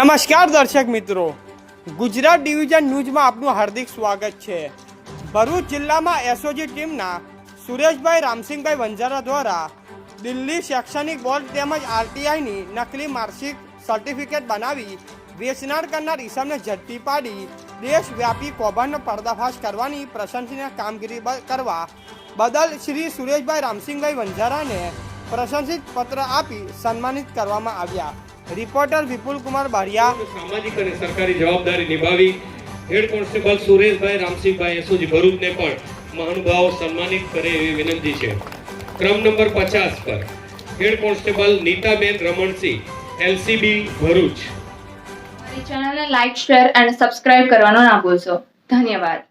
નમસ્કાર દર્શક મિત્રો, ગુજરાત ડિવિઝન ન્યૂઝમાં આપનું હાર્દિક સ્વાગત છે। ભરૂચ જિલ્લામાં એસઓજી ટીમના સુરેશભાઈ રામસિંહભાઈ વંજારા દ્વારા દિલ્હી શૈક્ષણિક બોર્ડ તેમજ આરટીઆઈની નકલી માર્કશીટ સર્ટિફિકેટ બનાવી વેચનાર કરનાર ઈસમને ઝડપી પાડી દેશવ્યાપી કૌભાંડનો પર્દાફાશ કરવાની પ્રશંસનીય કામગીરી કરવા બદલ શ્રી સુરેશભાઈ રામસિંહભાઈ વંજારાને પ્રશંસિત પત્ર આપી સન્માનિત કરવામાં આવ્યા। રિપોર્ટર વિપુલ કુમાર બારિયા। સામાજિક અને સરકારી જવાબદારી નિભાવી head constable Sureshbhai Ramsinhbhai SOG ભરૂચને પણ મહાનુભાવો સન્માનિત કરે એવી વિનંતી છે। ક્રમ નંબર 50 પર head constable Nitaben Ramansinh LCB Bharuch. ચેનલને લાઈક, શેર અને સબસ્ક્રાઇબ કરવાનો ના ભૂલશો। ધન્યવાદ।